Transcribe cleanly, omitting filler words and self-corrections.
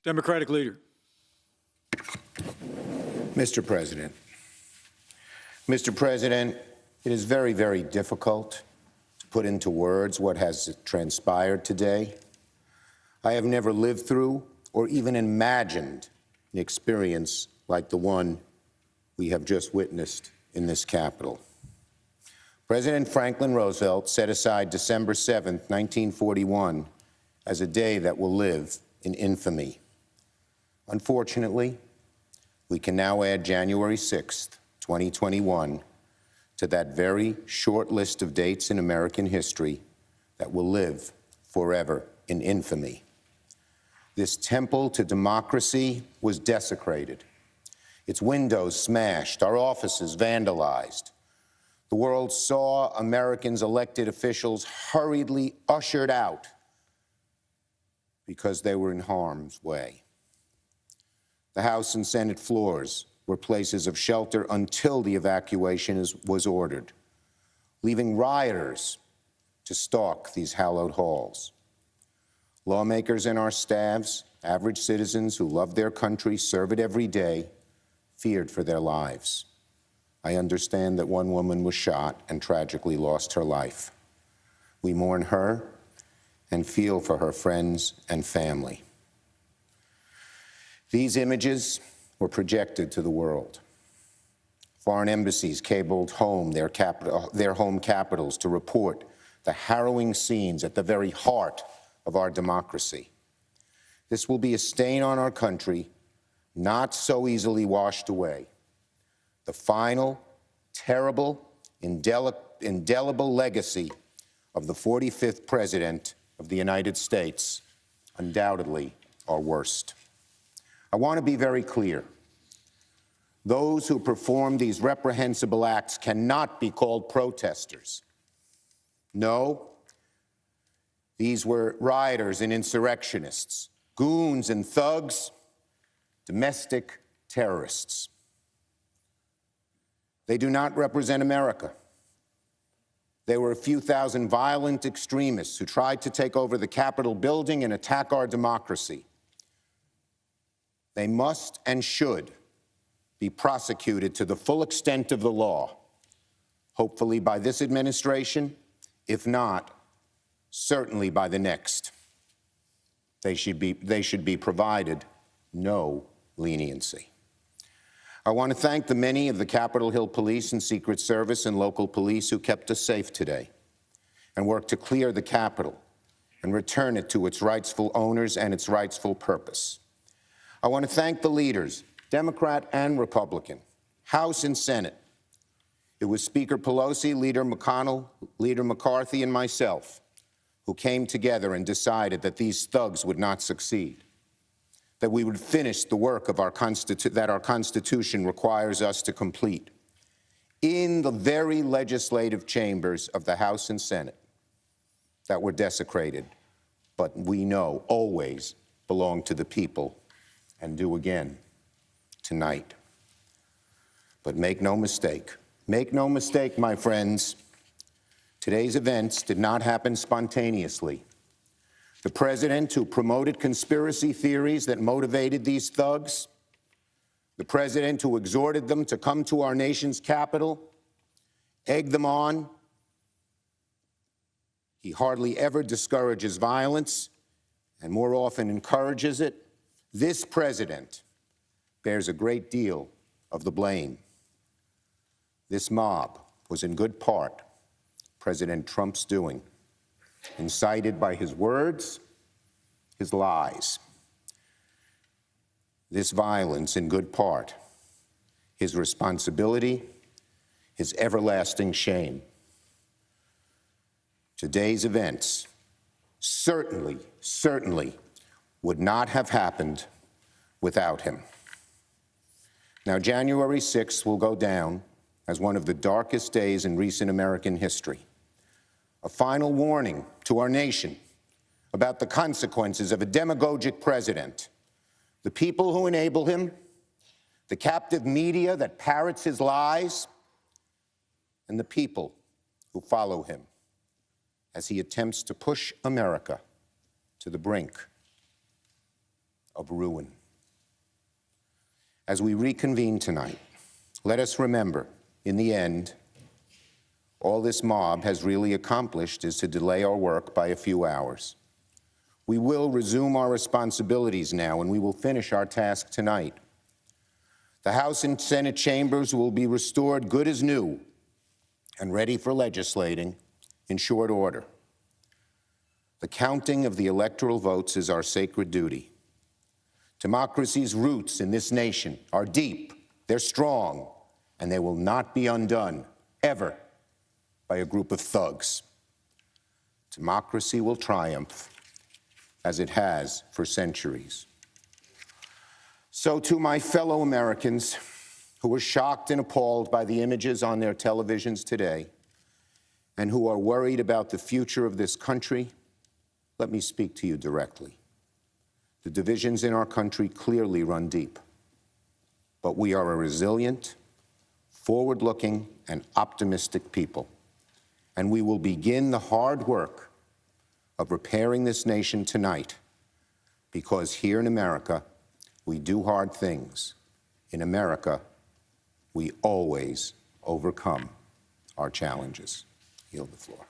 Democratic leader. Mr. President, it is very, very difficult to put into words what has transpired today. I have never lived through or even imagined an experience like the one we have just witnessed in this Capitol. President Franklin Roosevelt set aside December 7th, 1941, as a day that will live in infamy. Unfortunately, we can now add January 6th, 2021, to that very short list of dates in American history that will live forever in infamy. This temple to democracy was desecrated, its windows smashed, our offices vandalized. The world saw Americans' elected officials hurriedly ushered out because they were in harm's way. The House and Senate floors were places of shelter until the evacuation was ordered, leaving rioters to stalk these hallowed halls. Lawmakers and our staffs, average citizens who love their country, serve it every day, feared for their lives. I understand that one woman was shot and tragically lost her life. We mourn her and feel for her friends and family. These images were projected to the world. Foreign embassies cabled home their home capitals to report the harrowing scenes at the very heart of our democracy. This will be a stain on our country, not so easily washed away. The final, terrible, indelible legacy of the 45th President of the United States, undoubtedly our worst. I want to be very clear. Those who perform these reprehensible acts cannot be called protesters. No, these were rioters and insurrectionists, goons and thugs, domestic terrorists. They do not represent America. They were a few thousand violent extremists who tried to take over the Capitol building and attack our democracy. They must and should be prosecuted to the full extent of the law, hopefully by this administration, if not, certainly by the next. They should be provided no leniency. I want to thank the many of the Capitol Hill Police and Secret Service and local police who kept us safe today and worked to clear the Capitol and return it to its rightful owners and its rightful purpose. I want to thank the leaders, Democrat and Republican, House and Senate. It was Speaker Pelosi, Leader McConnell, Leader McCarthy, and myself who came together and decided that these thugs would not succeed, that we would finish the work of that our Constitution requires us to complete in the very legislative chambers of the House and Senate that were desecrated, but we know always belong to the people and do again tonight. But make no mistake, my friends, today's events did not happen spontaneously. The president who promoted conspiracy theories that motivated these thugs, the president who exhorted them to come to our nation's capital, egged them on. He hardly ever discourages violence and more often encourages it. This president bears a great deal of the blame. This mob was in good part President Trump's doing, incited by his words, his lies. This violence, in good part, his responsibility, his everlasting shame. Today's events certainly would not have happened without him. Now, January 6th will go down as one of the darkest days in recent American history. A final warning to our nation about the consequences of a demagogic president, the people who enable him, the captive media that parrots his lies, and the people who follow him as he attempts to push America to the brink of ruin. As we reconvene tonight, let us remember, in the end, all this mob has really accomplished is to delay our work by a few hours. We will resume our responsibilities now, and we will finish our task tonight. The House and Senate chambers will be restored good as new and ready for legislating in short order. The counting of the electoral votes is our sacred duty. Democracy's roots in this nation are deep, they're strong, and they will not be undone, ever, by a group of thugs. Democracy will triumph, as it has for centuries. So to my fellow Americans who were shocked and appalled by the images on their televisions today and who are worried about the future of this country, let me speak to you directly. The divisions in our country clearly run deep, but we are a resilient, forward-looking, and optimistic people, and we will begin the hard work of repairing this nation tonight, because here in America, we do hard things. In America, we always overcome our challenges. I yield the floor.